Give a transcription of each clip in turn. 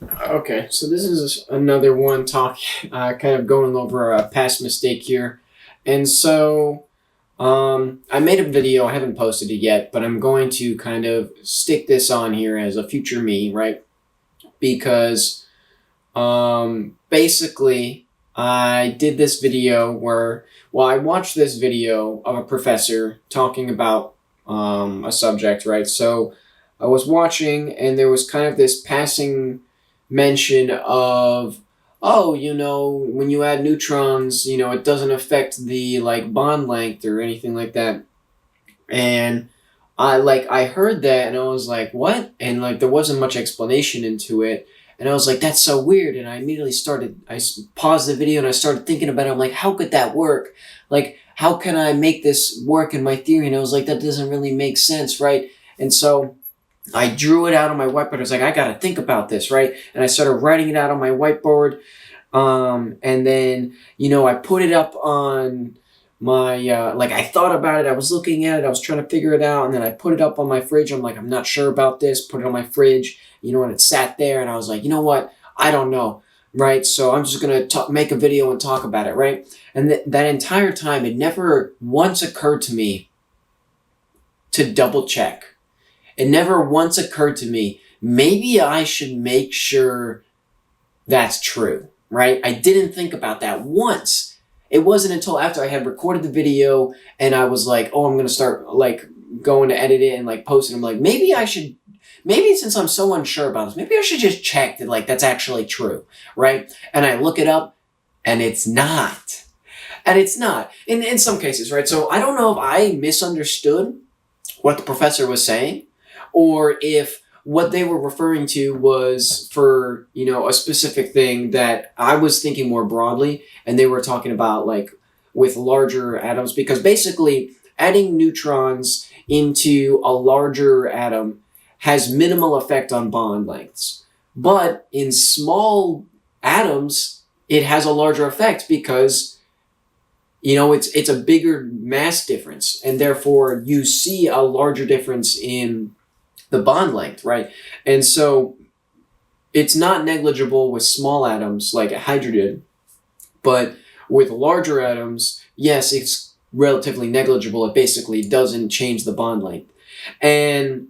Okay, so this is another one kind of going over a past mistake here. And so I made a video, I haven't posted it yet, but I'm going to kind of stick this on here as a future me, right? Because basically, I did this video I watched this video of a professor talking about a subject, right? So I was watching, and there was kind of this passing mention of, oh, when you add neutrons, it doesn't affect the like bond length or anything like that. And I heard that and I was like, what? And like there wasn't much explanation into it. And I was like, that's so weird. And I immediately paused the video and I started thinking about it. I'm like, how could that work? Like, how can I make this work in my theory? And I was like, that doesn't really make sense, right? And so I drew it out on my whiteboard. I was like, I got to think about this, right? And I started writing it out on my whiteboard. And then, I put it up on my, I thought about it. I was looking at it. I was trying to figure it out. And then I put it up on my fridge. I'm like, I'm not sure about this. Put it on my fridge, and it sat there. And I was like, you know what? I don't know. Right. So I'm just going to make a video and talk about it. Right. And that entire time, it never once occurred to me to double check. It never once occurred to me, maybe I should make sure that's true, right? I didn't think about that once. It wasn't until after I had recorded the video and I was like, oh, I'm going to start like going to edit it and like post it. I'm like, maybe since I'm so unsure about this, maybe I should just check that like that's actually true, right? And I look it up and it's not. And it's not in some cases, right? So I don't know if I misunderstood what the professor was saying, or if what they were referring to was for, a specific thing that I was thinking more broadly, and they were talking about like with larger atoms, because basically adding neutrons into a larger atom has minimal effect on bond lengths. But in small atoms, it has a larger effect because it's a bigger mass difference, and therefore you see a larger difference in the bond length, right? And so it's not negligible with small atoms like hydrogen, but with larger atoms, yes, it's relatively negligible. It basically doesn't change the bond length. And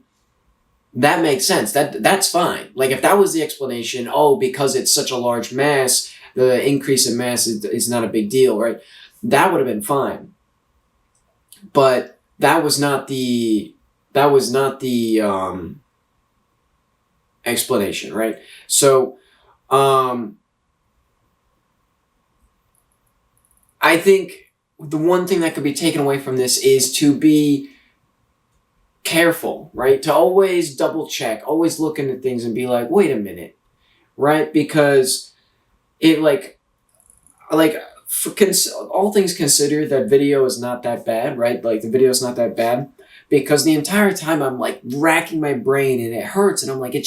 that makes sense. That's fine. Like if that was the explanation, oh, because it's such a large mass, the increase in mass is not a big deal, right? That would have been fine. But that was not the explanation, right? So I think the one thing that could be taken away from this is to be careful, right? To always double check, always look into things and be like, wait a minute, right? Because it all things considered, that video is not that bad, right? Like the video is not that bad, because the entire time I'm like racking my brain and it hurts and I'm like, it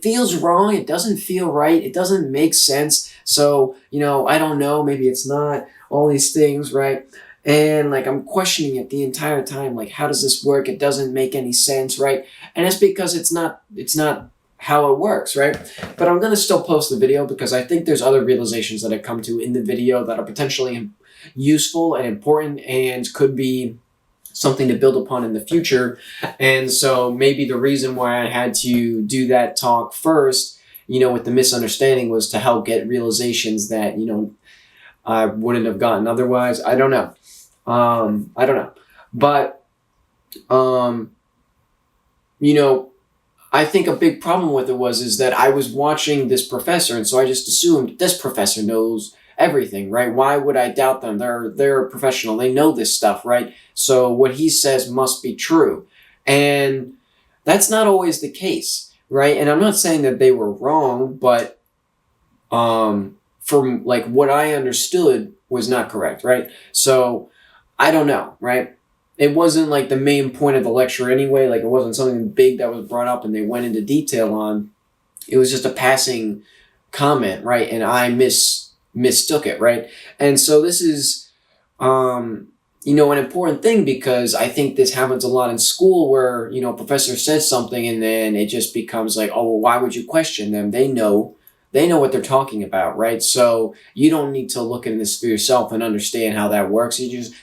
feels wrong. It doesn't feel right. It doesn't make sense. So, I don't know, maybe it's not, all these things, right? And like I'm questioning it the entire time. Like, how does this work? It doesn't make any sense, right? And it's because it's not how it works, right? But I'm going to still post the video because I think there's other realizations that I come to in the video that are potentially useful and important and could be something to build upon in the future. And so maybe the reason why I had to do that talk first, with the misunderstanding, was to help get realizations that, I wouldn't have gotten otherwise. I don't know. I don't know. But, I think a big problem with it is that I was watching this professor, and so I just assumed this professor knows everything, right? Why would I doubt them? They're a professional. They know this stuff, right? So what he says must be true. And that's not always the case, right? And I'm not saying that they were wrong, but from like what I understood was not correct, right? So I don't know, right? It wasn't like the main point of the lecture anyway. Like it wasn't something big that was brought up and they went into detail on. It was just a passing comment, right? And I mistook it, right? And so this is an important thing, because I think this happens a lot in school where, a professor says something and then it just becomes like, oh, well, why would you question them? They know what they're talking about, right? So you don't need to look into this for yourself and understand how that works.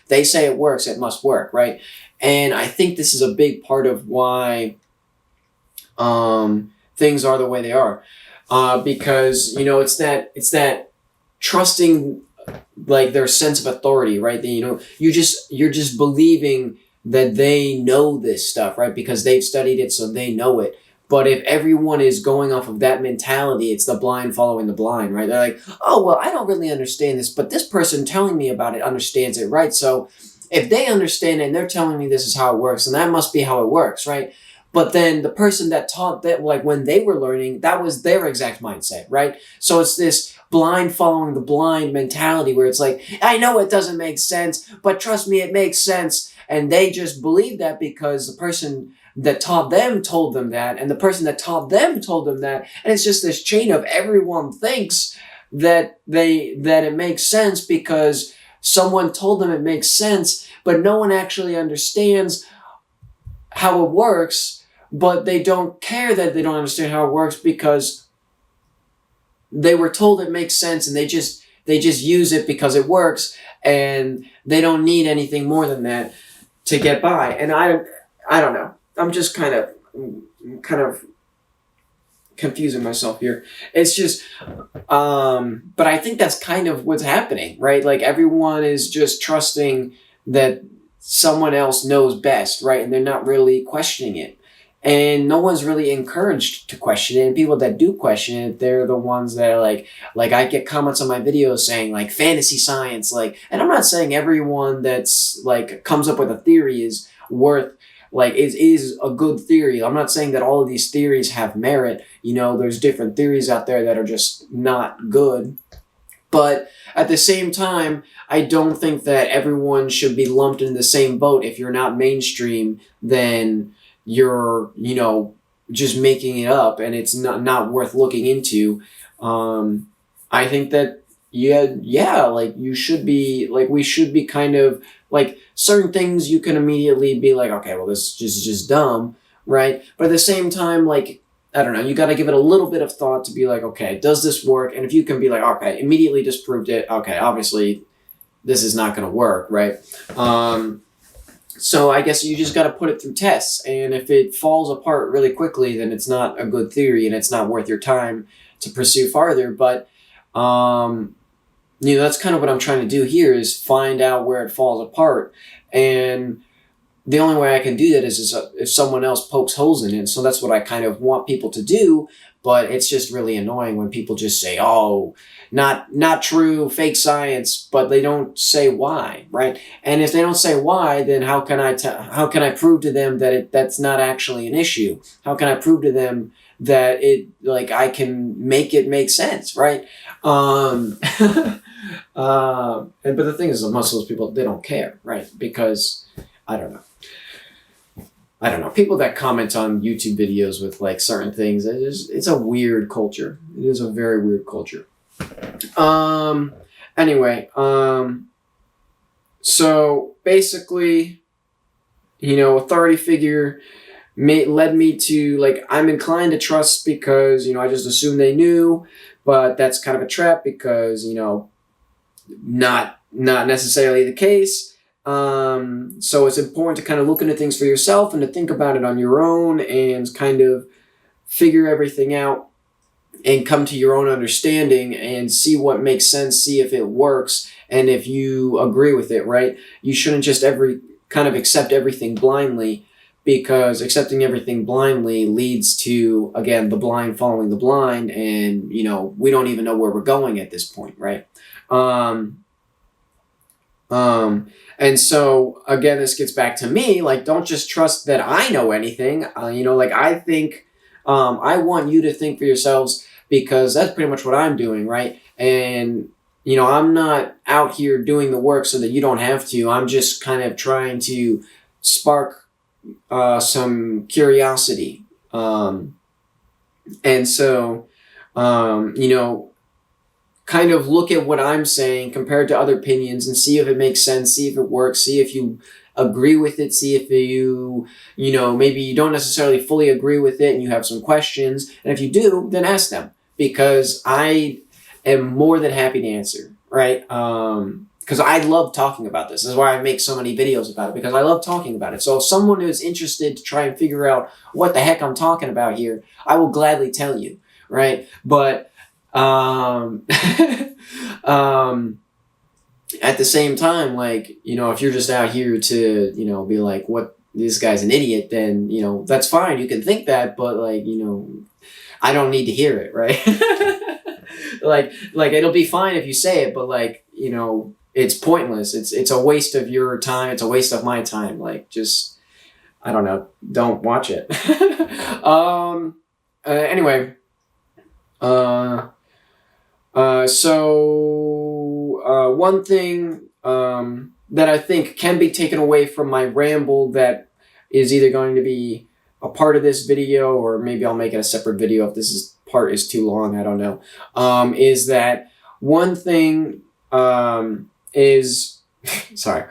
They say it works, it must work, right? And I think this is a big part of why things are the way they are. Because, it's that trusting, like, their sense of authority, right? You're just believing that they know this stuff, right? Because they've studied it, so they know it. But if everyone is going off of that mentality, it's the blind following the blind, right? They're like, oh, well, I don't really understand this, but this person telling me about it understands it, right? So if they understand it and they're telling me this is how it works, then that must be how it works, right? But then the person that taught that, like, when they were learning, that was their exact mindset, right? So it's this blind following the blind mentality where it's like, I know it doesn't make sense, but trust me, it makes sense. And they just believe that because the person that taught them told them that, and the person that taught them told them that. And it's just this chain of everyone thinks that it makes sense because someone told them it makes sense, but no one actually understands how it works. But they don't care that they don't understand how it works because they were told it makes sense, and they just use it because it works, and they don't need anything more than that to get by. And I don't know. I'm just kind of confusing myself here. It's just, but I think that's kind of what's happening, right? Like, everyone is just trusting that someone else knows best, right? And they're not really questioning it. And no one's really encouraged to question it. And people that do question it, they're the ones that are like I get comments on my videos saying, like, fantasy science, like, and I'm not saying everyone that's, like, comes up with a theory is worth, like, is a good theory. I'm not saying that all of these theories have merit. There's different theories out there that are just not good. But at the same time, I don't think that everyone should be lumped in the same boat. If you're not mainstream, then you're, just making it up, and it's not worth looking into. I think that, like, you should be, like, we should be kind of, like, certain things you can immediately be like, okay, well, this is just dumb, right? But at the same time, like, I don't know, you got to give it a little bit of thought to be like, okay, does this work? And if you can be like, okay, immediately disproved it, okay, obviously this is not going to work, right? So I guess you just got to put it through tests. And if it falls apart really quickly, then it's not a good theory and it's not worth your time to pursue farther. But, that's kind of what I'm trying to do here, is find out where it falls apart. And the only way I can do that is if someone else pokes holes in it. So that's what I kind of want people to do. But it's just really annoying when people just say, oh, not true, fake science, but they don't say why, right? And if they don't say why, then how can I prove to them that that's not actually an issue? How can I prove to them that I can make it make sense, right? But the thing is, most of those people, they don't care, right? Because I don't know. People that comment on YouTube videos with, like, certain things, it's a weird culture. It is a very weird culture. Anyway, so basically, authority figure led me to, like, I'm inclined to trust because, I just assume they knew, but that's kind of a trap because, not necessarily the case. So it's important to kind of look into things for yourself and to think about it on your own and kind of figure everything out and come to your own understanding and see what makes sense, see if it works, and if you agree with it, right? You shouldn't just accept everything blindly, because accepting everything blindly leads to, again, the blind following the blind, and, we don't even know where we're going at this point, right? And so, again, this gets back to me, like, don't just trust that I know anything. I think, I want you to think for yourselves, because that's pretty much what I'm doing, right? And, I'm not out here doing the work so that you don't have to. I'm just kind of trying to spark some curiosity. And so, kind kind of look at what I'm saying compared to other opinions and see if it makes sense, see if it works, see if you agree with it, see if maybe you don't necessarily fully agree with it and you have some questions. And if you do, then ask them, because I am more than happy to answer, right? Because I love talking about this. This is why I make so many videos about it, because I love talking about it. So if someone is interested to try and figure out what the heck I'm talking about here, I will gladly tell you, right? But at the same time, like, if you're just out here to, be like, what, this guy's an idiot, then, that's fine. You can think that, but like, I don't need to hear it, right? like it'll be fine if you say it, but like, it's pointless. It's a waste of your time. It's a waste of my time. Like, just, I don't know, don't watch it. Anyway, one thing that I think can be taken away from my ramble that is either going to be a part of this video, or maybe I'll make it a separate video if part is too long, I don't know, is that one thing is sorry,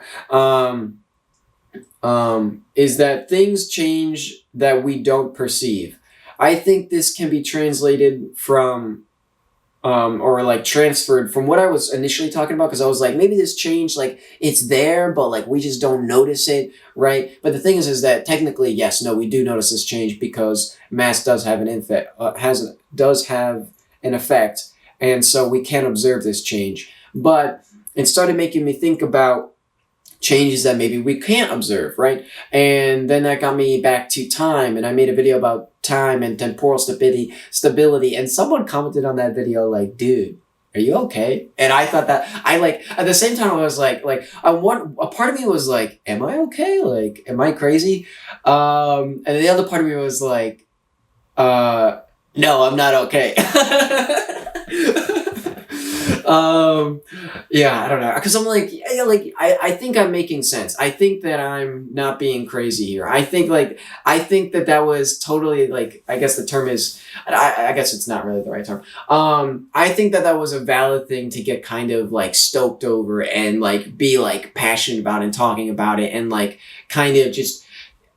is that things change that we don't perceive. I think this can be translated from or like transferred from what I was initially talking about, because I was like, maybe this change, like, it's there, but like we just don't notice it, right? But the thing is that technically, yes, no, we do notice this change, because mass does have an effect, and so we can observe this change. But it started making me think about changes that maybe we can't observe, right? And then that got me back to time, and I made a video about time and temporal stability, and someone commented on that video like, dude, are you okay? And I thought that, at the same time I was like a part of me was like, am I okay? Like, am I crazy? And the other part of me was like, no, I'm not okay. Yeah, I don't know, because I'm like, I think I'm making sense. I think that I'm not being crazy here. I think that was totally, like, I guess the term is, I guess it's not really the right term. I think that was a valid thing to get kind of like stoked over and like be like passionate about and talking about it and like kind of just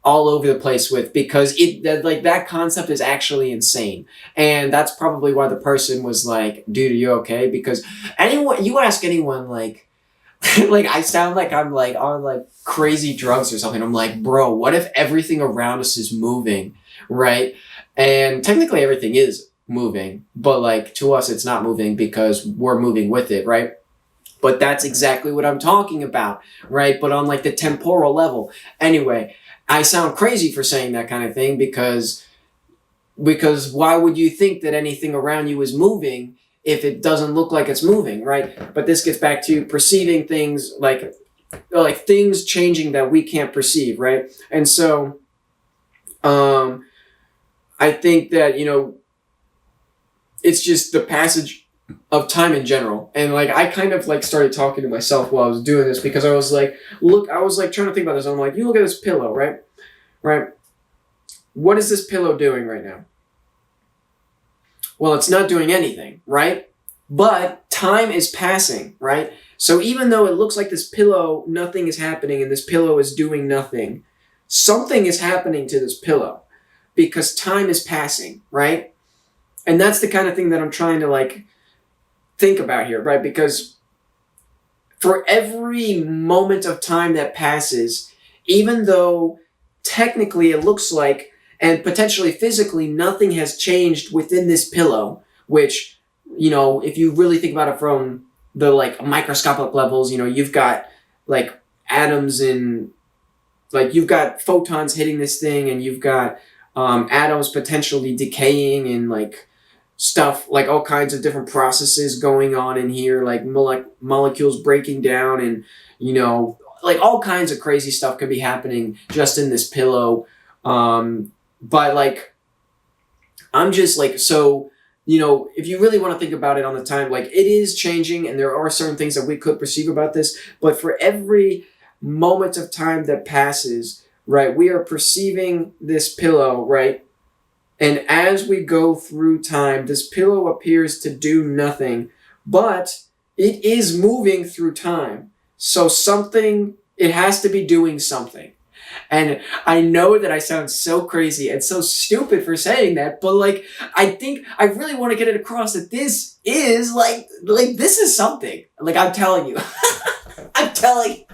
all over the place with, because that concept is actually insane. And that's probably why the person was like, dude, are you okay? Because you ask anyone, like, like, I sound like I'm like on like crazy drugs or something. I'm like, bro, what if everything around us is moving, right? And technically everything is moving, but like to us it's not moving because we're moving with it, right? But that's exactly what I'm talking about, right? But on like the temporal level. Anyway, I sound crazy for saying that kind of thing, because why would you think that anything around you is moving if it doesn't look like it's moving, right? But this gets back to perceiving things, like things changing that we can't perceive, right? And so I think that, it's just the passage of time in general. And like, I kind of like started talking to myself while I was doing this, because I was like, trying to think about this. I'm like, you look at this pillow, right? Right? What is this pillow doing right now? Well, it's not doing anything, right? But time is passing, right? So even though it looks like this pillow, nothing is happening, and this pillow is doing nothing, something is happening to this pillow, because time is passing, right? And that's the kind of thing that I'm trying to like think about here, right? Because for every moment of time that passes, even though technically it looks like, and potentially physically, nothing has changed within this pillow, which, if you really think about it from the like microscopic levels, you've got like atoms in, like, you've got photons hitting this thing, and you've got atoms potentially decaying, and like stuff, like all kinds of different processes going on in here, like molecules breaking down, and like all kinds of crazy stuff could be happening just in this pillow. But like, I'm just like, so, if you really want to think about it on the time, like, it is changing, and there are certain things that we could perceive about this, but for every moment of time that passes, right, we are perceiving this pillow, right? And as we go through time, this pillow appears to do nothing, but it is moving through time. So it has to be doing something. And I know that I sound so crazy and so stupid for saying that, but like, I think I really want to get it across that this is like this is something. Like, I'm telling you. I'm telling you.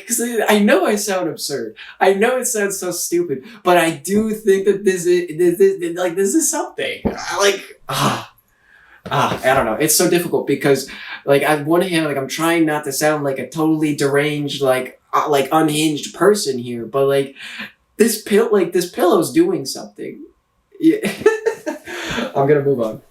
Cause I know I sound absurd. I know it sounds so stupid, but I do think that this is something. I don't know. It's so difficult because, like, on one hand, like, I'm trying not to sound like a totally deranged, like unhinged person here, but like, this pillow's doing something. Yeah. I'm gonna move on.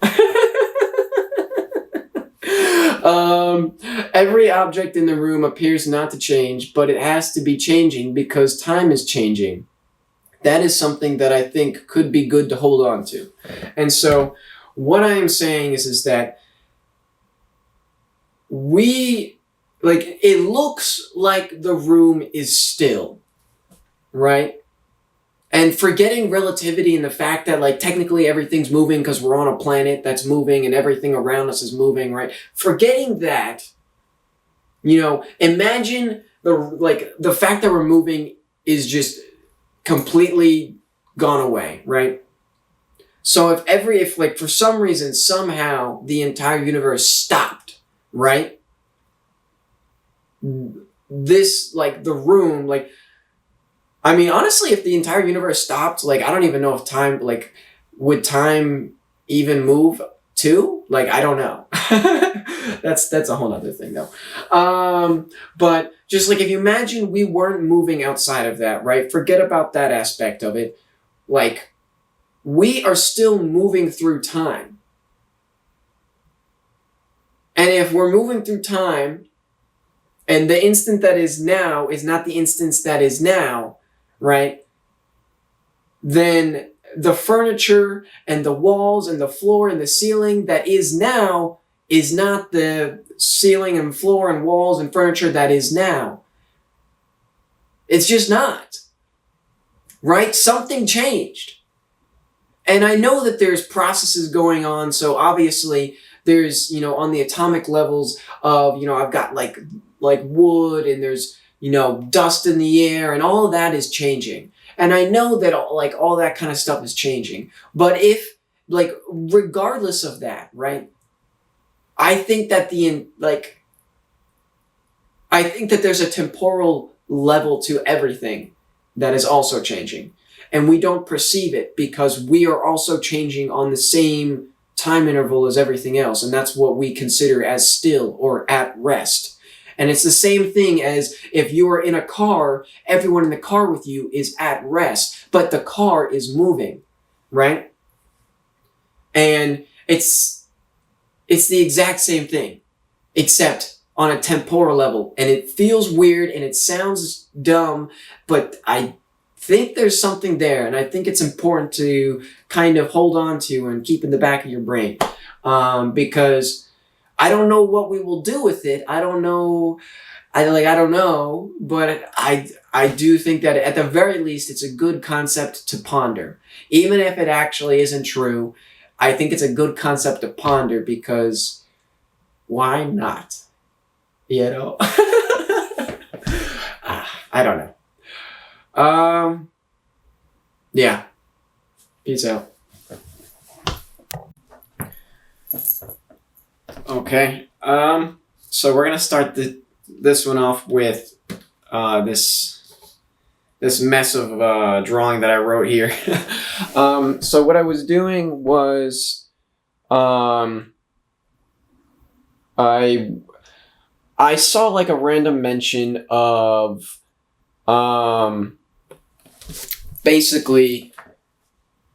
Every object in the room appears not to change, but it has to be changing because time is changing. That is something that I think could be good to hold on to. And so what I am saying is that it looks like the room is still, right? And forgetting relativity and the fact that, like, technically everything's moving because we're on a planet that's moving and everything around us is moving, right? Forgetting that, imagine the fact that we're moving is just completely gone away, right? So if for some reason, somehow the entire universe stopped, right? This, like, the room, like, I mean, honestly, if the entire universe stopped, like, I don't even know if time, like, would time even move too? Like, I don't know. That's a whole other thing, though. But just, like, if you imagine we weren't moving outside of that, right? Forget about that aspect of it. Like, we are still moving through time. And if we're moving through time, and the instant that is now is not the instance that is now, right? Then the furniture and the walls and the floor and the ceiling that is now is not the ceiling and floor and walls and furniture that is now. It's just not. Right? Something changed. And I know that there's processes going on, so obviously there's, on the atomic levels of, I've got like wood and there's, dust in the air and all of that is changing. And I know that all that kind of stuff is changing. But regardless of that, right? I think that there's a temporal level to everything that is also changing. And we don't perceive it because we are also changing on the same time interval as everything else. And that's what we consider as still or at rest. And it's the same thing as if you are in a car, everyone in the car with you is at rest, but the car is moving, right? And it's the exact same thing, except on a temporal level. And it feels weird and it sounds dumb, but I think there's something there, and I think it's important to kind of hold on to and keep in the back of your brain, because I don't know what we will do with it. I don't know, but I do think that at the very least it's a good concept to ponder, even if it actually isn't true. I think it's a good concept to ponder because why not? I don't know. Yeah. Peace out. Okay. So we're gonna start this one off with this mess of drawing that I wrote here. So what I was doing was I saw like a random mention of basically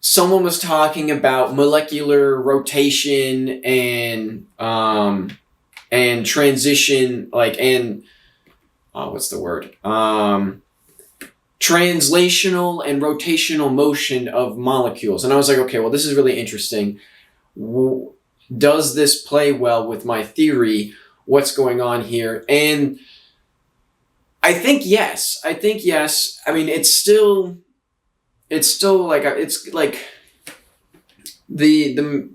someone was talking about molecular rotation and transition, what's the word? Translational and rotational motion of molecules. And I was like, okay, well, this is really interesting. Does this play well with my theory? What's going on here? And I think yes. I mean, it's still like the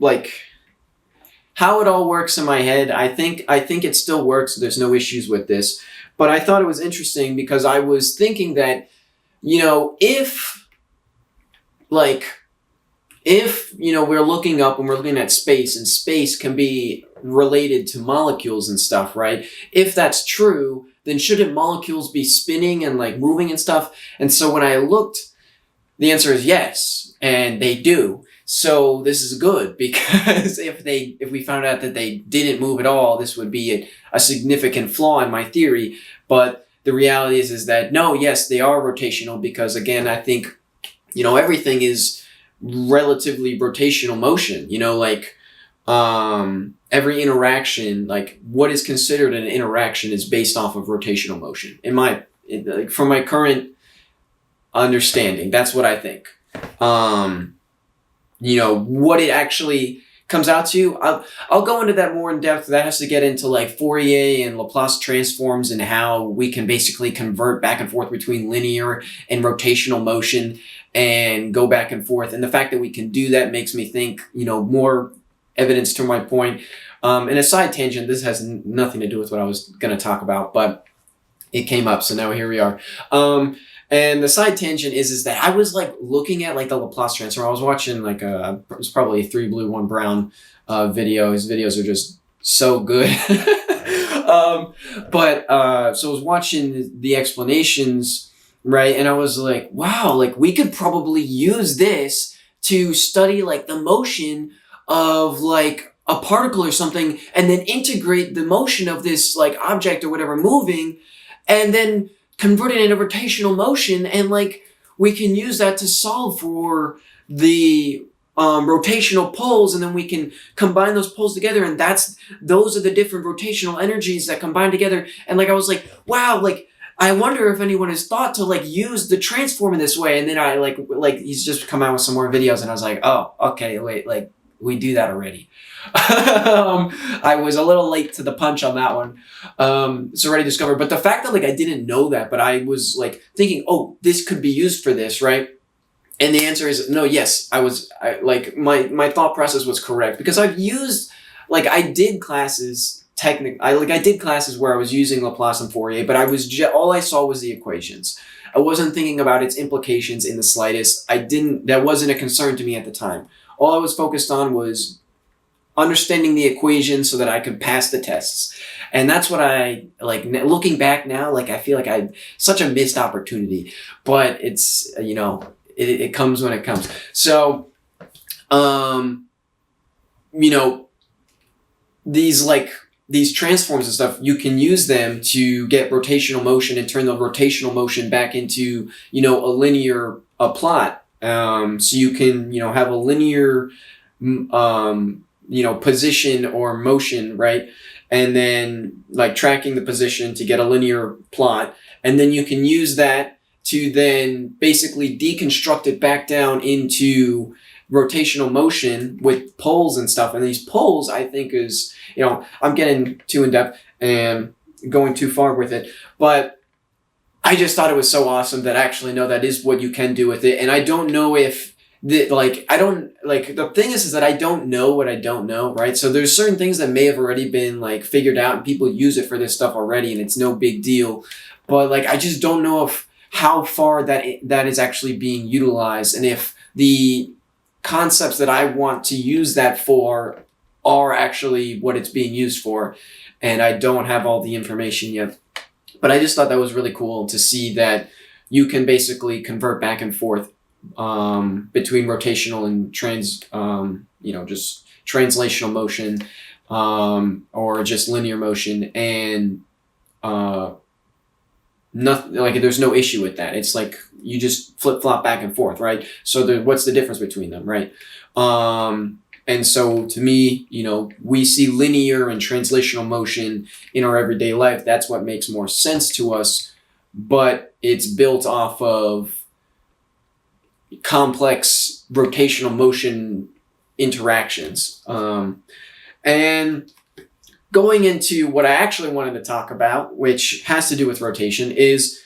how it all works in my head. I think it still works. There's no issues with this. But I thought it was interesting because I was thinking that, if we're looking up and we're looking at space, and space can be related to molecules and stuff, right? If that's true, then shouldn't molecules be spinning and like moving and stuff? And so when I looked, the answer is yes, and they do. So this is good, because if we found out that they didn't move at all, this would be a significant flaw in my theory. But the reality is that no, yes, they are rotational, because again, I think, everything is relatively rotational motion. Every interaction, like what is considered an interaction, is based off of rotational motion. From my current understanding, that's what I think. What it actually comes out to, I'll go into that more in depth. That has to get into like Fourier and Laplace transforms, and how we can basically convert back and forth between linear and rotational motion and go back and forth. And the fact that we can do that makes me think, more evidence to my point. And a side tangent, this has nothing to do with what I was going to talk about, but it came up, so now here we are. And the side tangent is that I was like looking at like the Laplace transform. I was watching like it was probably a 3 Blue 1 Brown video. His videos are just so good. So I was watching the explanations, right? And I was like, wow, like we could probably use this to study like the motion of like a particle or something, and then integrate the motion of this like object or whatever moving, and then convert it into rotational motion, and like we can use that to solve for the rotational poles, and then we can combine those poles together, and those are the different rotational energies that combine together. And like I was like, wow, like I wonder if anyone has thought to like use the transform in this way. And then I like he's just come out with some more videos, and I was like, oh, okay, wait, like we do that already. I was a little late to the punch on that one. It's already discovered. But the fact that like I didn't know that, but I was like thinking, oh, this could be used for this, right? And the answer is no. Yes, my thought process was correct, because I've used, like I did classes I did classes where I was using Laplace and Fourier, but all I saw was the equations. I wasn't thinking about its implications in the slightest. That wasn't a concern to me at the time. All I was focused on was understanding the equation so that I could pass the tests. And that's what I, like, looking back now, like, I feel like I had such a missed opportunity. But it's, it comes when it comes. So, these transforms and stuff, you can use them to get rotational motion and turn the rotational motion back into, a linear plot. So you can, have a linear, position or motion, right? And then like tracking the position to get a linear plot. And then you can use that to then basically deconstruct it back down into rotational motion with poles and stuff. And these poles, I think is, I'm getting too in depth and going too far with it, but I just thought it was so awesome that actually, no, that is what you can do with it. And I don't know if the thing is that I don't know what I don't know, right? So there's certain things that may have already been like figured out and people use it for this stuff already, and it's no big deal. But like, I just don't know how far that is actually being utilized, and if the concepts that I want to use that for are actually what it's being used for. And I don't have all the information yet. But I just thought that was really cool to see that you can basically convert back and forth between rotational and just translational motion, or just linear motion, and nothing, like there's no issue with that. It's like you just flip flop back and forth, right? So what's the difference between them, right? And so to me, we see linear and translational motion in our everyday life. That's what makes more sense to us, but it's built off of complex rotational motion interactions. And going into what I actually wanted to talk about, which has to do with rotation, is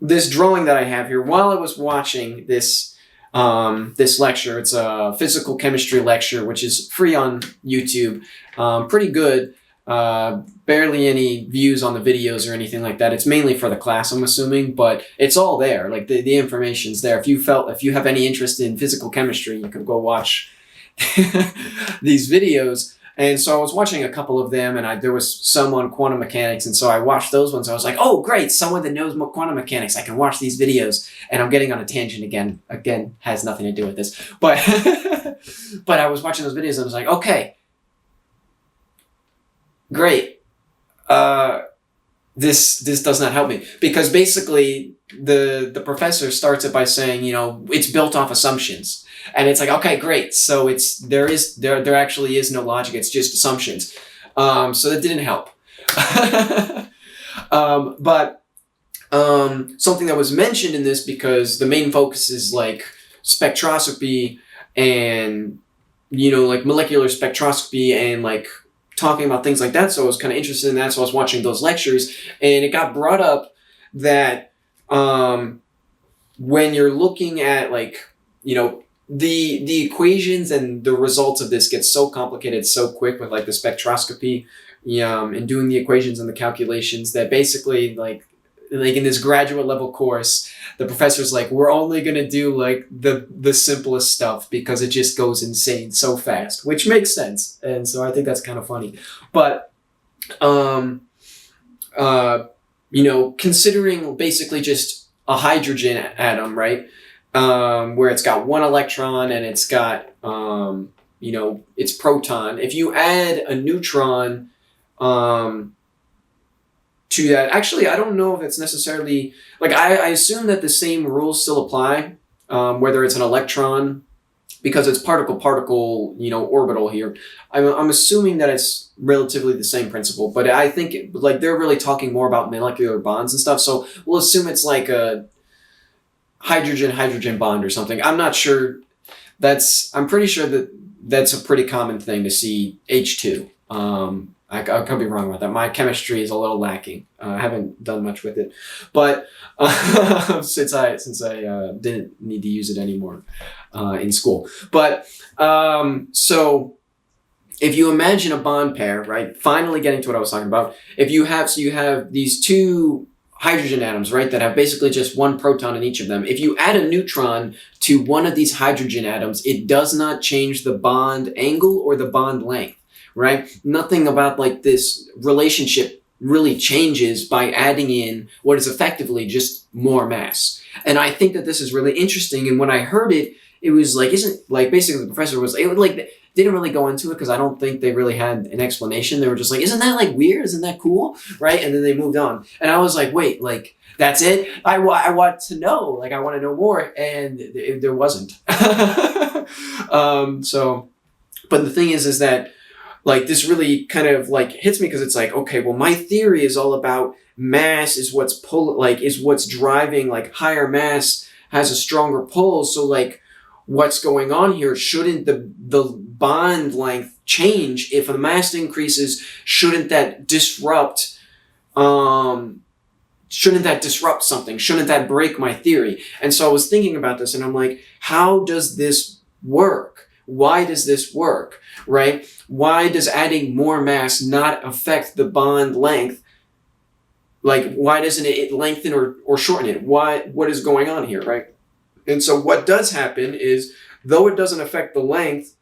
this drawing that I have here. While I was watching this this lecture. It's a physical chemistry lecture, which is free on YouTube. Pretty good. Barely any views on the videos or anything like that. It's mainly for the class, I'm assuming, but it's all there. Like the information's there. If you have any interest in physical chemistry, you can go watch these videos. And so I was watching a couple of them, and there was some on quantum mechanics, and so I watched those ones. I was like, oh, great, someone that knows quantum mechanics. I can watch these videos. And I'm getting on a tangent again. Again, has nothing to do with this. But, but I was watching those videos, and I was like, okay, great. This does not help me. Because basically, the professor starts it by saying, it's built off assumptions. And it's like, okay, great. So there actually is no logic. It's just assumptions. So that didn't help. But something that was mentioned in this, because the main focus is like spectroscopy and, like molecular spectroscopy and like talking about things like that. So I was kind of interested in that. So I was watching those lectures, and it got brought up that when you're looking at like, the equations and the results of this get so complicated so quick with like the spectroscopy and doing the equations and the calculations that basically like in this graduate level course, the professor's like, we're only going to do like the simplest stuff because it just goes insane so fast, which makes sense. And so I think that's kind of funny. But, considering basically just a hydrogen atom, right? Where it's got one electron and it's got, its proton. If you add a neutron to that, actually, I don't know if it's necessarily, like, I assume that the same rules still apply, whether it's an electron, because it's particle-particle, orbital here. I'm assuming that it's relatively the same principle, but I think, they're really talking more about molecular bonds and stuff, so we'll assume it's like a hydrogen-hydrogen bond or something. I'm not sure. I'm pretty sure that's a pretty common thing to see H2. I could be wrong about that. My chemistry is a little lacking. I haven't done much with it, but since I didn't need to use it anymore in school. But so if you imagine a bond pair, right? Finally getting to what I was talking about. You have these two hydrogen atoms, right, that have basically just one proton in each of them. If you add a neutron to one of these hydrogen atoms, it does not change the bond angle or the bond length, right? Nothing about like this relationship really changes by adding in what is effectively just more mass. And I think that this is really interesting. And when I heard it, it was like, basically the professor was like, didn't really go into it because I don't think they really had an explanation. They were just like, isn't that like weird? Isn't that cool? Right? And then they moved on. And I was like, wait, like, that's it? I want to know. Like, I want to know more. And there wasn't. But the thing is that, like, this really kind of, like, hits me because it's like, okay, well, my theory is all about mass is what's driving, like, higher mass has a stronger pull. So, like, what's going on here? Shouldn't the bond length change if the mass increases? Shouldn't that disrupt something? Shouldn't that break my theory? And so I was thinking about this, and I'm like, how does this work? Why does this work? Right? Why does adding more mass not affect the bond length? Like, why doesn't it lengthen or shorten it? What is going on here, right? And so what does happen is, though it doesn't affect the length,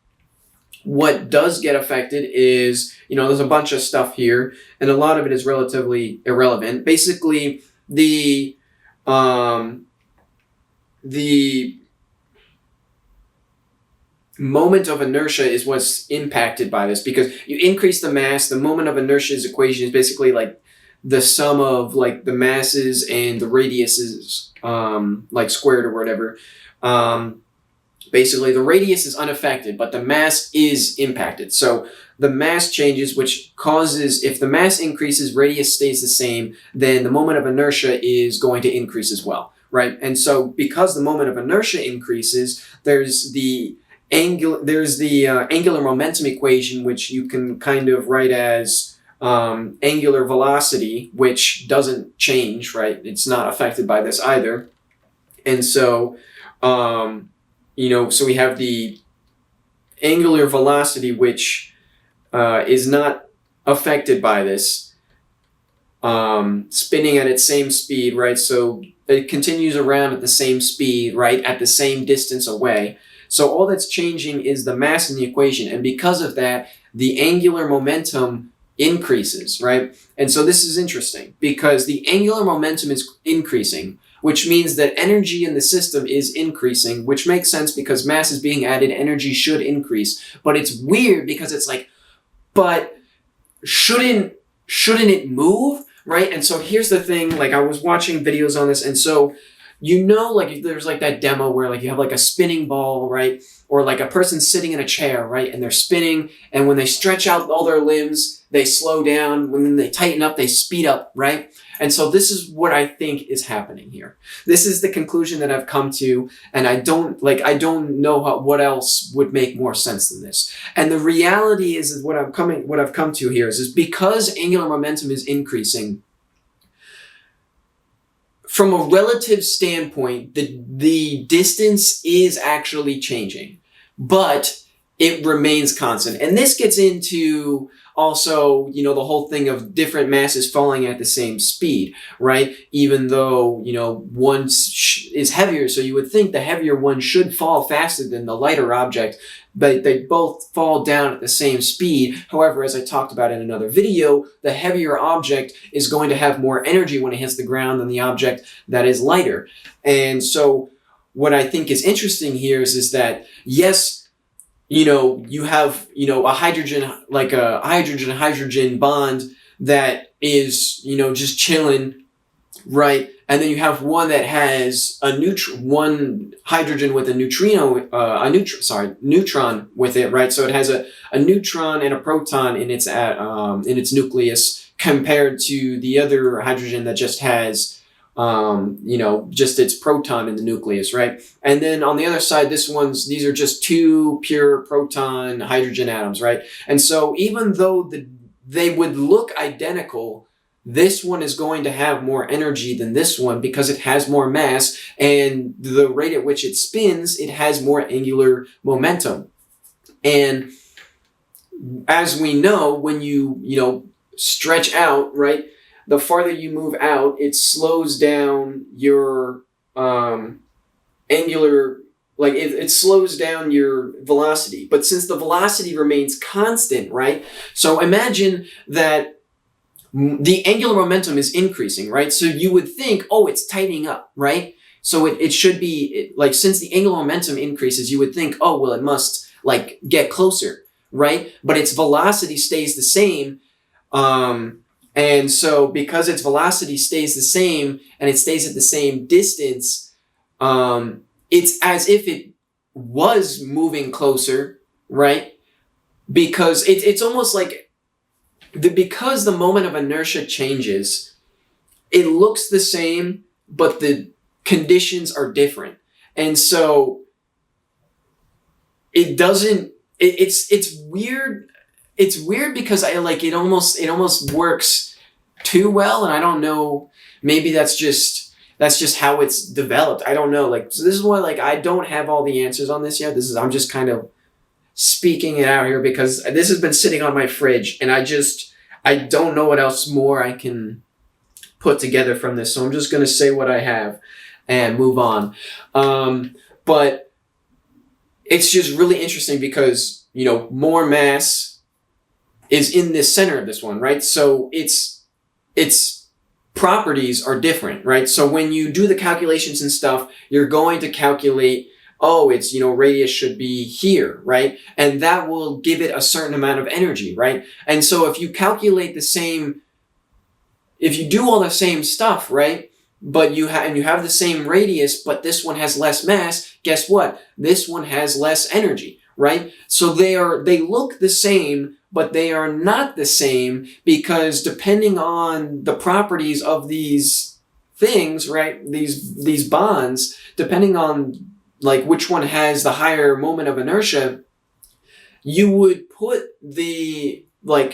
what does get affected is, there's a bunch of stuff here, and a lot of it is relatively irrelevant. Basically, the moment of inertia is what's impacted by this, because you increase the mass. The moment of inertia's equation is basically like the sum of like the masses and the radiuses, like squared or whatever. Basically, the radius is unaffected, but the mass is impacted. So the mass changes, which causes, if the mass increases, radius stays the same, then the moment of inertia is going to increase as well, right? And so because the moment of inertia increases, there's the angular momentum equation, which you can kind of write as angular velocity, which doesn't change, right? It's not affected by this either. And so so we have the angular velocity, which is not affected by this, spinning at its same speed, right? So it continues around at the same speed, right, at the same distance away. So all that's changing is the mass in the equation, and because of that, the angular momentum increases, right? And so this is interesting because the angular momentum is increasing, which means that energy in the system is increasing, which makes sense because mass is being added, energy should increase. But it's weird because it's like, but shouldn't it move, right? And so here's the thing, like I was watching videos on this, and so like there's like that demo where like you have like a spinning ball, right? Or like a person sitting in a chair, right? And they're spinning, and when they stretch out all their limbs, they slow down. When they tighten up, they speed up, right? And so this is what I think is happening here. This is the conclusion that I've come to, and I don't know what else would make more sense than this. And the reality is what I've come to here is because angular momentum is increasing, from a relative standpoint, the distance is actually changing, but it remains constant. And this gets into also, the whole thing of different masses falling at the same speed, right? Even though, one is heavier, so you would think the heavier one should fall faster than the lighter object, but they both fall down at the same speed. However, as I talked about in another video, the heavier object is going to have more energy when it hits the ground than the object that is lighter. And so what I think is interesting here is that, yes, you have, a hydrogen bond that is, just chilling, right? And then you have one that has one hydrogen with a neutron with it, right? So it has a neutron and a proton in its nucleus compared to the other hydrogen that just has just its proton in the nucleus, right? And then on the other side, these are just two pure proton hydrogen atoms, right? And so even though they would look identical, this one is going to have more energy than this one because it has more mass, and the rate at which it spins, it has more angular momentum. And as we know, when you stretch out, right, the farther you move out, it slows down your angular, like it slows down your velocity. But since the velocity remains constant, right? So imagine that the angular momentum is increasing, right? So you would think, oh, it's tightening up, right? So it should be, since the angular momentum increases, you would think, oh, well, it must, get closer, right? But its velocity stays the same. And so because its velocity stays the same and it stays at the same distance, it's as if it was moving closer, right? Because it's almost like because the moment of inertia changes, it looks the same, but the conditions are different. And so it doesn't, it's weird. It's weird because it almost works too well, and I don't know, maybe that's just how it's developed. I don't know. So this is why I don't have all the answers on this yet. I'm just kind of speaking it out here because this has been sitting on my fridge, and I don't know what else more I can put together from this. So I'm just going to say what I have and move on. But it's just really interesting because, more mass is in the center of this one, right? So its properties are different, right? So when you do the calculations and stuff, you're going to calculate, oh, its, radius should be here, right? And that will give it a certain amount of energy, right? And so if you do all the same stuff, right? But you have the same radius, but this one has less mass, guess what? This one has less energy, right? So they look the same, but they are not the same because depending on the properties of these things, right? These bonds, depending on which one has the higher moment of inertia, you would put the bond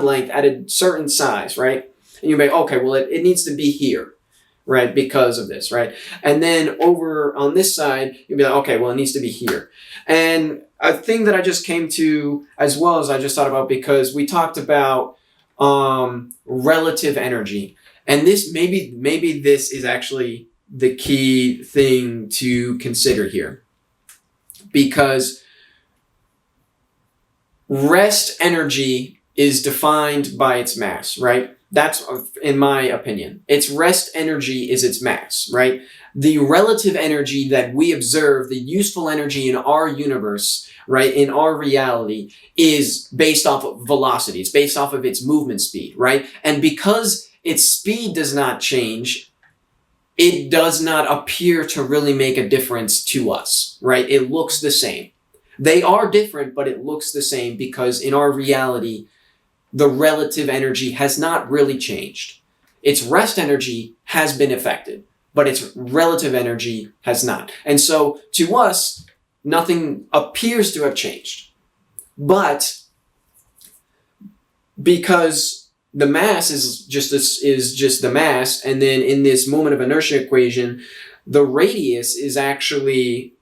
length at a certain size, right? And you'd be, okay, well, it needs to be here, right? Because of this, right? And then over on this side, you'll be like, okay, well, it needs to be here. And a thing that I just came to as well as I just thought about, because we talked about relative energy. And this maybe this is actually the key thing to consider here. Because rest energy is defined by its mass, right? That's, in my opinion. Its rest energy is its mass, right? The relative energy that we observe, the useful energy in our universe, right, in our reality, is based off of velocity. It's based off of its movement speed, right? And because its speed does not change, it does not appear to really make a difference to us, right? It looks the same. They are different, but it looks the same because in our reality, the relative energy has not really changed. Its rest energy has been affected, but its relative energy has not. And so to us, nothing appears to have changed. But because the mass is just the mass, and then in this moment of inertia equation, the radius is actually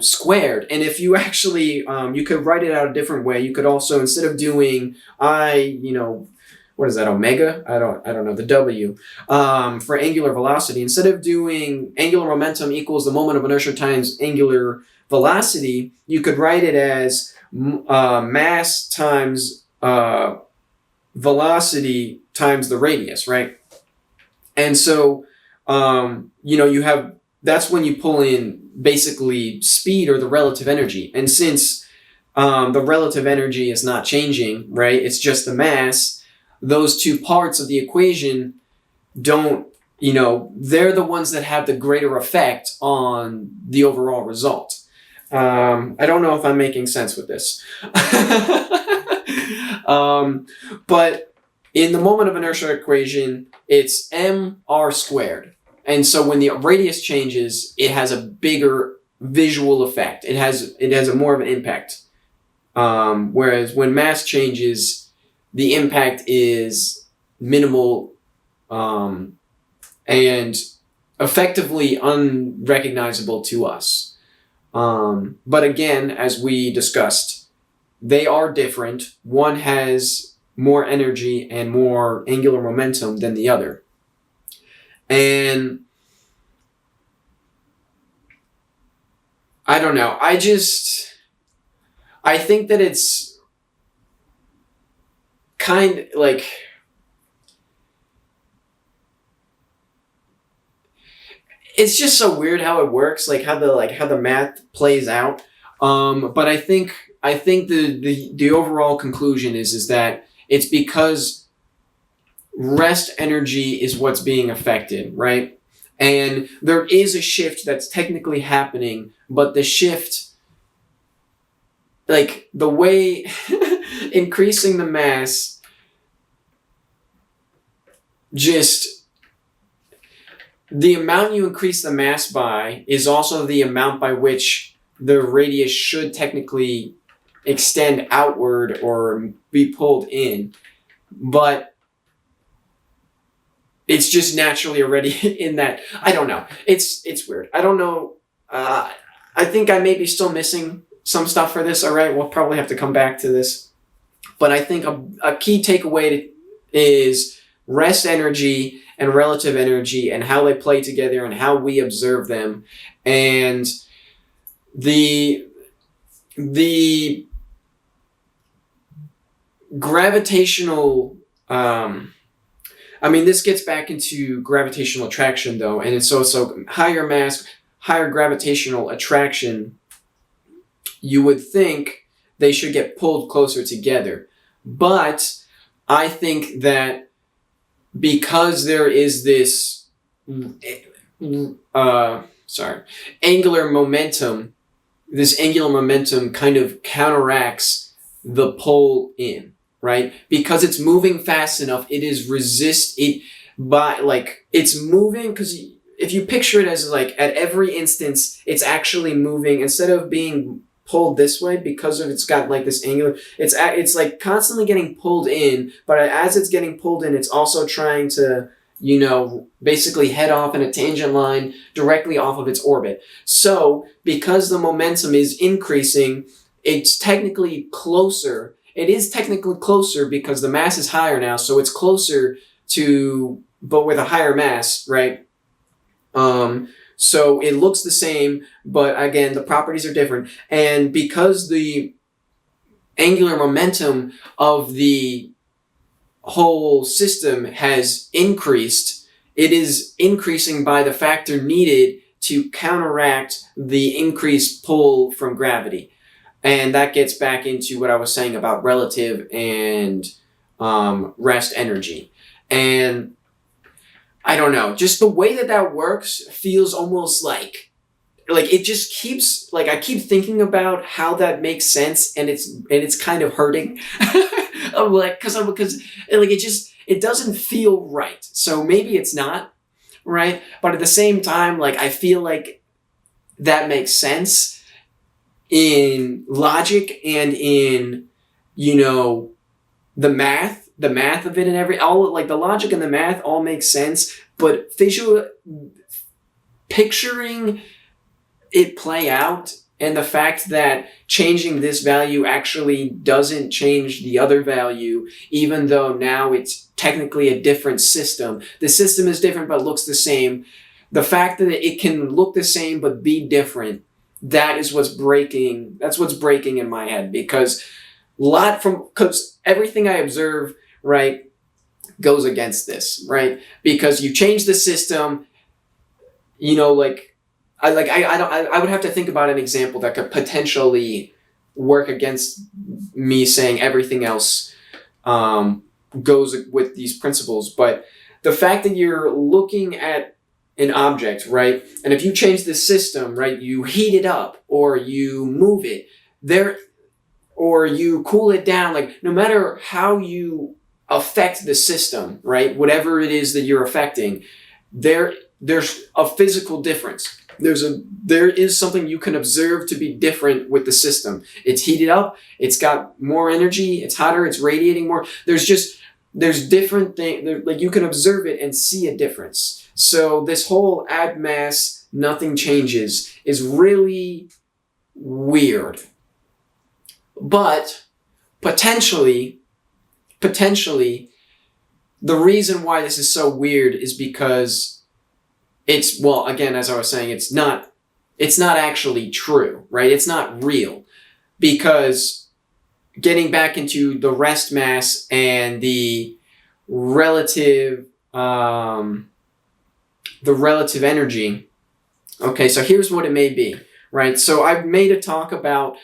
squared. And if you actually, you could write it out a different way. You could also, instead of doing what is that, omega? I don't know, the W, for angular velocity, instead of doing angular momentum equals the moment of inertia times angular velocity, you could write it as mass times velocity times the radius, right? And so, you have, that's when you pull in basically speed or the relative energy. And since the relative energy is not changing, right, it's just the mass, those two parts of the equation don't, they're the ones that have the greater effect on the overall result. I don't know if I'm making sense with this. But in the moment of inertia equation, it's mr squared. And so when the radius changes, it has a bigger visual effect. It has a more of an impact. Whereas when mass changes, the impact is minimal and effectively unrecognizable to us. But again, as we discussed, they are different. One has more energy and more angular momentum than the other. And I don't know. I think that it's kind of like, it's just so weird how it works, like how the math plays out. But I think the overall conclusion is that it's because rest energy is what's being affected, right? And there is a shift that's technically happening, but the shift, like the way increasing the mass, just the amount you increase the mass by is also the amount by which the radius should technically extend outward or be pulled in. But it's just naturally already in that. I don't know. It's weird. I don't know. I think I may be still missing some stuff for this. All right, we'll probably have to come back to this. But I think a key takeaway is rest energy and relative energy and how they play together and how we observe them. And the gravitational, this gets back into gravitational attraction though. And it's so higher mass, higher gravitational attraction, you would think they should get pulled closer together. But I think that because there is this angular momentum, this angular momentum kind of counteracts the pull in, right? Because it's moving fast enough, it's moving, because if you picture it as like at every instance, it's actually moving instead of being pulled this way because of it's got like this angular, it's like constantly getting pulled in, but as it's getting pulled in, it's also trying to basically head off in a tangent line directly off of its orbit. So because the momentum is increasing, it's technically closer. It is technically closer because the mass is higher now, so it's closer to, but with a higher mass, right? So it looks the same, but again, the properties are different. And because the angular momentum of the whole system has increased, it is increasing by the factor needed to counteract the increased pull from gravity. And that gets back into what I was saying about relative and rest energy. And I don't know, just the way that works feels almost like it just keeps, like, I keep thinking about how that makes sense, and it's kind of hurting. I'm like, because it doesn't feel right. So maybe it's not right, but at the same time, like, I feel like that makes sense in logic and in, the math of it, and all, like, the logic and the math all make sense, but picturing it play out, and the fact that changing this value actually doesn't change the other value, even though now it's technically a different system. The system is different but looks the same. The fact that it can look the same but be different, that's what's breaking in my head, because everything I observe, right, goes against this, right? Because you change the system, I would have to think about an example that could potentially work against me saying everything else goes with these principles. But the fact that you're looking at an object, right, and if you change the system, right, you heat it up or you move it or you cool it down, like, no matter how you affect the system, right, whatever it is that you're affecting, there's a physical difference. There is something you can observe to be different with the system. It's heated up, it's got more energy, it's hotter, it's radiating more. There's different things, like, you can observe it and see a difference. So this whole add mass, nothing changes is really weird. But potentially, the reason why this is so weird is because again, as I was saying, it's not actually true, right? It's not real, because getting back into the rest mass and the relative energy. Okay, so here's what it may be, right? So I've made a talking about,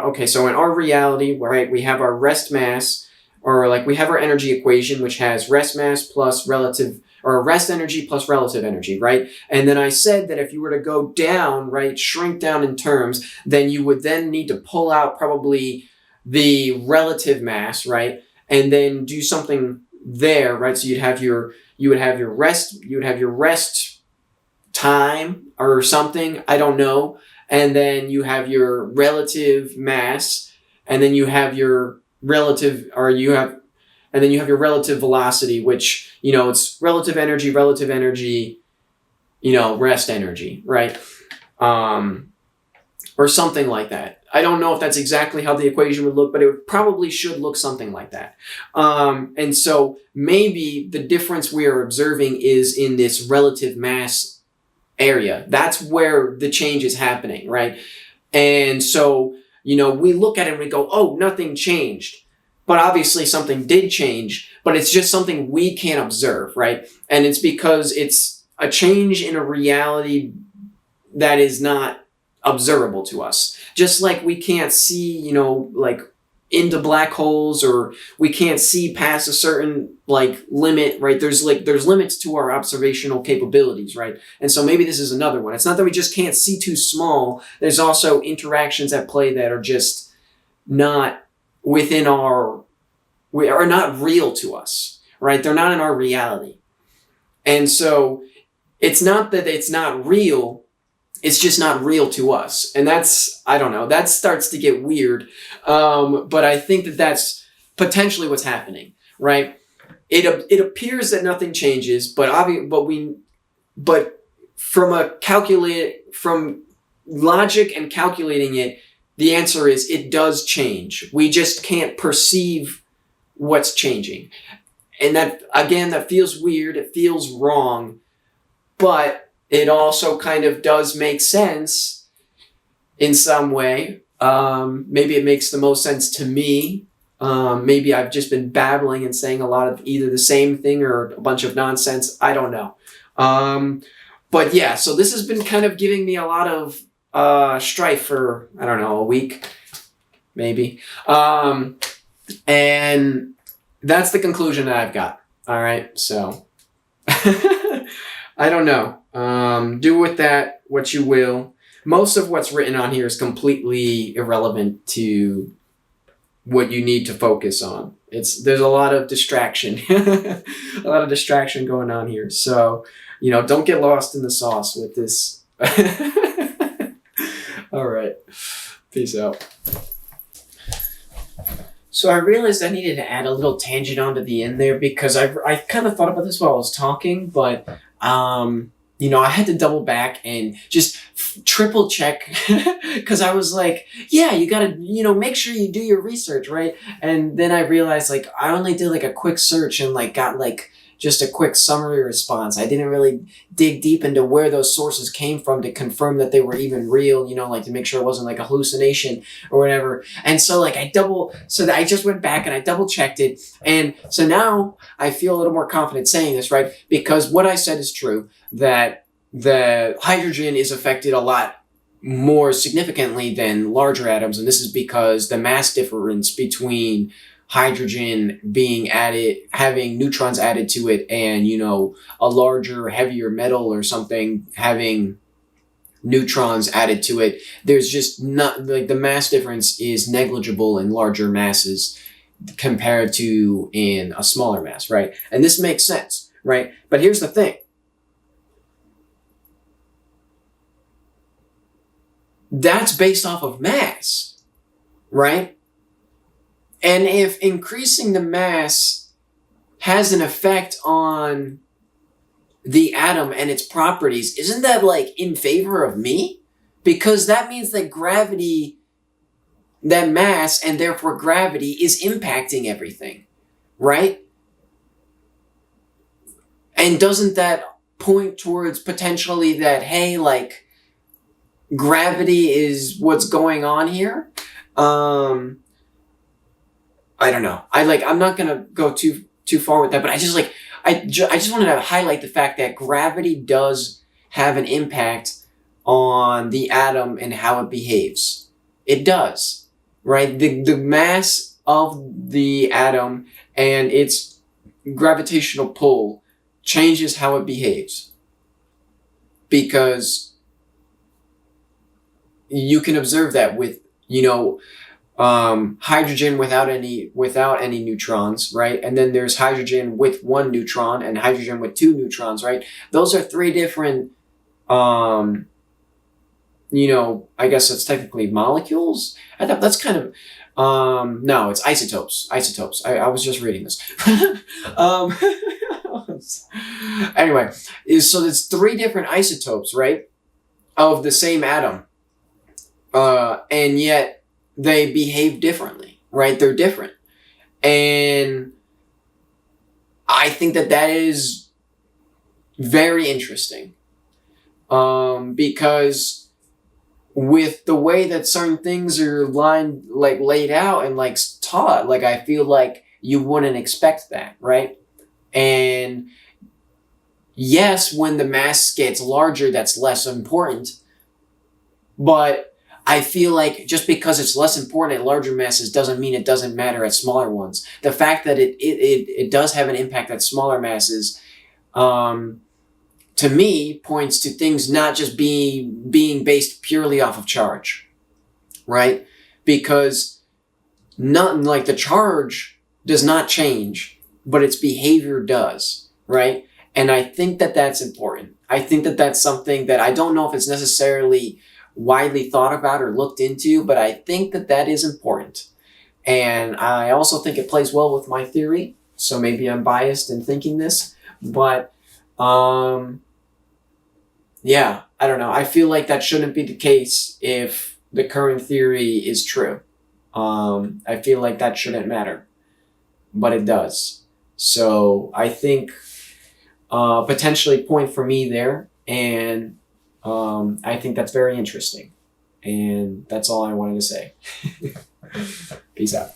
okay, so in our reality, right, we have our rest mass, or like we have our energy equation, which has rest mass plus relative, or rest energy plus relative energy, right? And then I said that if you were to go down, right, shrink down in terms, then you would then need to pull out probably the relative mass, right? And then do something there, right? So you would have your rest time or something, I don't know. And then you have your relative mass, and then you have your relative velocity, which, it's relative energy, rest energy, right? Or something like that. I don't know if that's exactly how the equation would look, but it probably should look something like that. And so maybe the difference we are observing is in this relative mass area. That's where the change is happening, right? And so, we look at it and we go, oh, nothing changed. But obviously something did change, but it's just something we can't observe, right? And it's because it's a change in a reality that is not observable to us. Just like we can't see, like, into black holes, or we can't see past a certain, like, limit, right? There's limits to our observational capabilities, right? And so maybe this is another one. It's not that we just can't see too small. There's also interactions at play that are just not within are not real to us, right? They're not in our reality. And so it's not that it's not real, it's just not real to us. And that's, I don't know, that starts to get weird. But I think that that's potentially what's happening, right? it appears that nothing changes, but from logic and calculating it, the answer is it does change. We just can't perceive what's changing. And that, again, that feels weird. It feels wrong, but it also kind of does make sense in some way. Maybe it makes the most sense to me. Maybe I've just been babbling and saying a lot of either the same thing or a bunch of nonsense. I don't know. But yeah, so this has been kind of giving me a lot of strife for, I don't know, a week, maybe. And that's the conclusion that I've got. All right, so I don't know. Do with that what you will. Most of what's written on here is completely irrelevant to what you need to focus on. There's a lot of distraction, a lot of distraction going on here. So, don't get lost in the sauce with this. All right. Peace out. So I realized I needed to add a little tangent onto the end there because I kind of thought about this while I was talking, but I had to double back and just triple check because I was like, yeah, you gotta, make sure you do your research, right? And then I realized I only did a quick search and got just a quick summary response. I didn't really dig deep into where those sources came from to confirm that they were even real, to make sure it wasn't a hallucination or whatever. And so I just went back and I double checked it. And so now I feel a little more confident saying this, right? Because what I said is true, that the hydrogen is affected a lot more significantly than larger atoms. And this is because the mass difference between hydrogen having neutrons added to it, and a larger, heavier metal or something having neutrons added to it, there's just not the mass difference is negligible in larger masses compared to in a smaller mass, right? And this makes sense, right? But here's the thing. That's based off of mass, right? And if increasing the mass has an effect on the atom and its properties, isn't that in favor of me? Because that means that gravity, that mass, and therefore gravity is impacting everything, right? And doesn't that point towards potentially that, hey, gravity is what's going on here? I don't know. I'm not gonna go too far with that, but I just wanted to highlight the fact that gravity does have an impact on the atom and how it behaves. It does, right? The mass of the atom and its gravitational pull changes how it behaves. Because you can observe that with, hydrogen without any neutrons, right? And then there's hydrogen with one neutron and hydrogen with two neutrons, right? Those are three different, I guess it's technically molecules. I thought that's kind of, no, it's isotopes. I was just reading this. Anyway, so there's three different isotopes, right? Of the same atom. And yet, they behave differently, right? They're different. And I think that is very interesting. Because with the way that certain things are laid out and taught, I feel you wouldn't expect that, right? And yes, when the mass gets larger, that's less important. But I feel just because it's less important at larger masses doesn't mean it doesn't matter at smaller ones. The fact that it does have an impact at smaller masses, to me, points to things not just being based purely off of charge, right? Because nothing the charge does not change, but its behavior does, right? And I think that that's important. I think that that's something that I don't know if it's necessarily widely thought about or looked into, but I think that is important. And I also think it plays well with my theory. so maybe I'm biased in thinking this, but yeah, I don't know. I feel like that shouldn't be the case if the current theory is true. I feel like that shouldn't matter, but it does. So I think potentially point for me there, and I think that's very interesting. And that's all I wanted to say. Peace out.